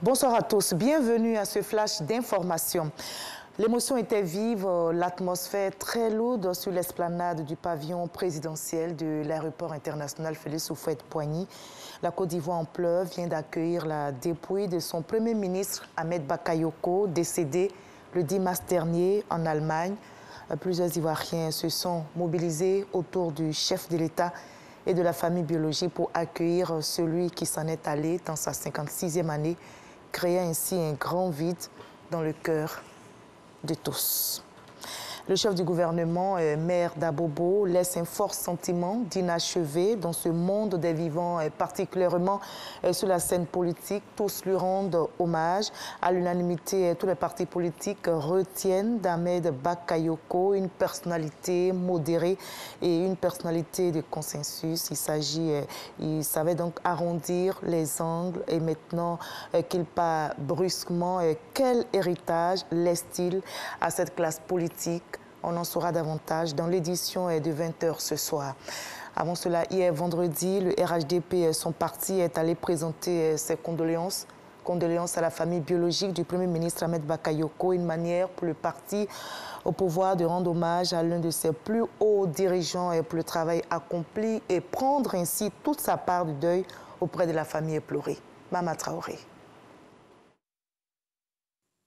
Bonsoir à tous, bienvenue à ce flash d'information. L'émotion était vive, l'atmosphère très lourde sur l'esplanade du pavillon présidentiel de l'aéroport international Félix Houphouët-Boigny. La Côte d'Ivoire en pleurs vient d'accueillir la dépouille de son Premier ministre Ahmed Bakayoko, décédé le 10 mars dernier en Allemagne. Plusieurs Ivoiriens se sont mobilisés autour du chef de l'État et de la famille biologique pour accueillir celui qui s'en est allé dans sa 56e année, créant ainsi un grand vide dans le cœur de tous. Le chef du gouvernement, maire d'Abobo, laisse un fort sentiment d'inachevé dans ce monde des vivants, particulièrement sur la scène politique. Tous lui rendent hommage. À l'unanimité, tous les partis politiques retiennent d'Ahmed Bakayoko une personnalité modérée et une personnalité de consensus. Il savait donc arrondir les angles et maintenant qu'il part brusquement, quel héritage laisse-t-il à cette classe politique? On en saura davantage dans l'édition de 20h ce soir. Avant cela, hier vendredi, le RHDP, son parti, est allé présenter ses condoléances. Condoléances à la famille biologique du Premier ministre Ahmed Bakayoko, une manière pour le parti au pouvoir de rendre hommage à l'un de ses plus hauts dirigeants pour le travail accompli et prendre ainsi toute sa part du deuil auprès de la famille éplorée. Mama Traoré.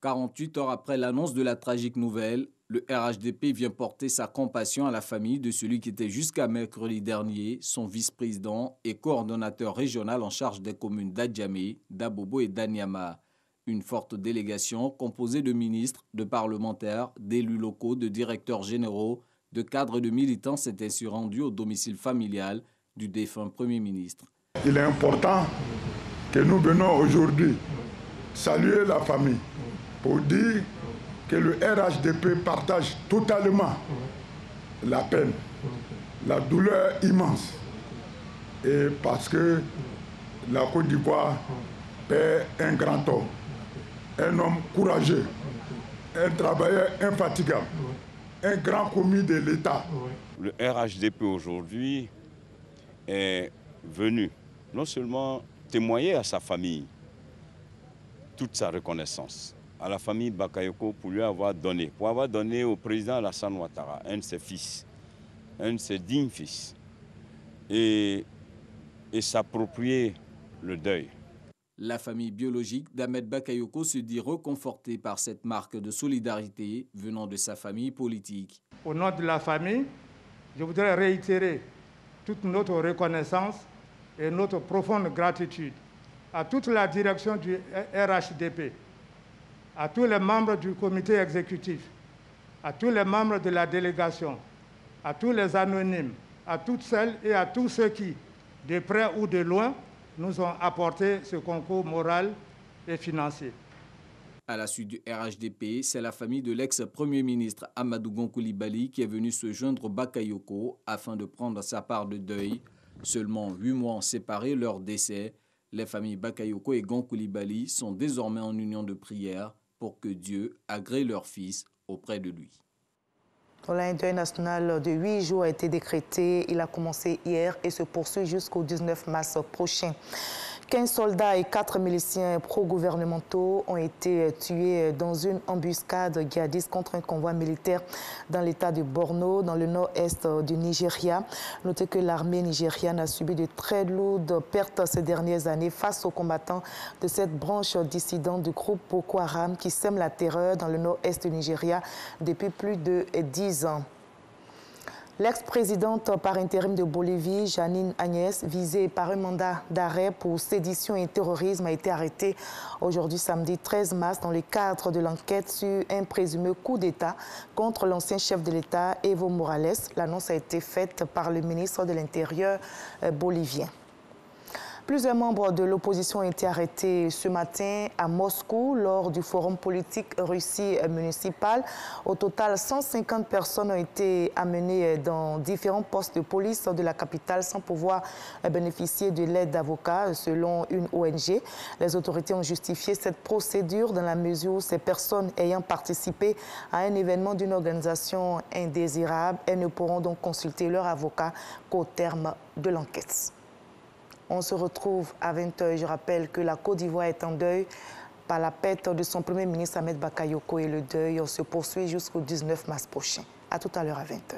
48 heures après l'annonce de la tragique nouvelle, le RHDP vient porter sa compassion à la famille de celui qui était jusqu'à mercredi dernier son vice-président et coordonnateur régional en charge des communes d'Adjamé, d'Abobo et d'Anyama. Une forte délégation composée de ministres, de parlementaires, d'élus locaux, de directeurs généraux, de cadres et de militants s'est ainsi rendue au domicile familial du défunt Premier ministre. Il est important que nous venons aujourd'hui saluer la famille pour dire que le RHDP partage totalement la peine, la douleur immense. Et parce que la Côte d'Ivoire perd un grand homme, un homme courageux, un travailleur infatigable, un grand commis de l'État. Le RHDP aujourd'hui est venu non seulement témoigner à sa famille toute sa reconnaissance, à la famille Bakayoko pour avoir donné au président Alassane Ouattara, un de ses fils, un de ses dignes fils, et s'approprier le deuil. La famille biologique d'Ahmed Bakayoko se dit reconfortée par cette marque de solidarité venant de sa famille politique. Au nom de la famille, je voudrais réitérer toute notre reconnaissance et notre profonde gratitude à toute la direction du RHDP, à tous les membres du comité exécutif, à tous les membres de la délégation, à tous les anonymes, à toutes celles et à tous ceux qui, de près ou de loin, nous ont apporté ce concours moral et financier. À la suite du RHDP, c'est la famille de l'ex-premier ministre Amadou Gon Coulibaly qui est venue se joindre au Bakayoko afin de prendre sa part de deuil. Seulement 8 mois ont séparé leur décès. Les familles Bakayoko et Gon Coulibaly sont désormais en union de prière pour que Dieu agrée leur fils auprès de lui. Un deuil national de 8 jours a été décrété. Il a commencé hier et se poursuit jusqu'au 19 mars prochain. 15 soldats et 4 miliciens pro-gouvernementaux ont été tués dans une embuscade djihadiste contre un convoi militaire dans l'état de Borno, dans le nord-est du Nigeria. Notez que l'armée nigériane a subi de très lourdes pertes ces dernières années face aux combattants de cette branche dissidente du groupe Boko Haram qui sème la terreur dans le nord-est du Nigeria depuis plus de 10 ans. L'ex-présidente par intérim de Bolivie, Janine Agnès, visée par un mandat d'arrêt pour sédition et terrorisme, a été arrêtée aujourd'hui samedi 13 mars dans le cadre de l'enquête sur un présumé coup d'État contre l'ancien chef de l'État, Evo Morales. L'annonce a été faite par le ministre de l'Intérieur bolivien. Plusieurs membres de l'opposition ont été arrêtés ce matin à Moscou lors du forum politique Russie municipal. Au total, 150 personnes ont été amenées dans différents postes de police de la capitale sans pouvoir bénéficier de l'aide d'avocats, selon une ONG. Les autorités ont justifié cette procédure dans la mesure où ces personnes ayant participé à un événement d'une organisation indésirable, elles ne pourront donc consulter leur avocat qu'au terme de l'enquête. On se retrouve à 20h. Je rappelle que la Côte d'Ivoire est en deuil par la perte de son Premier ministre Ahmed Bakayoko et le deuil se poursuit jusqu'au 19 mars prochain. À tout à l'heure à 20h.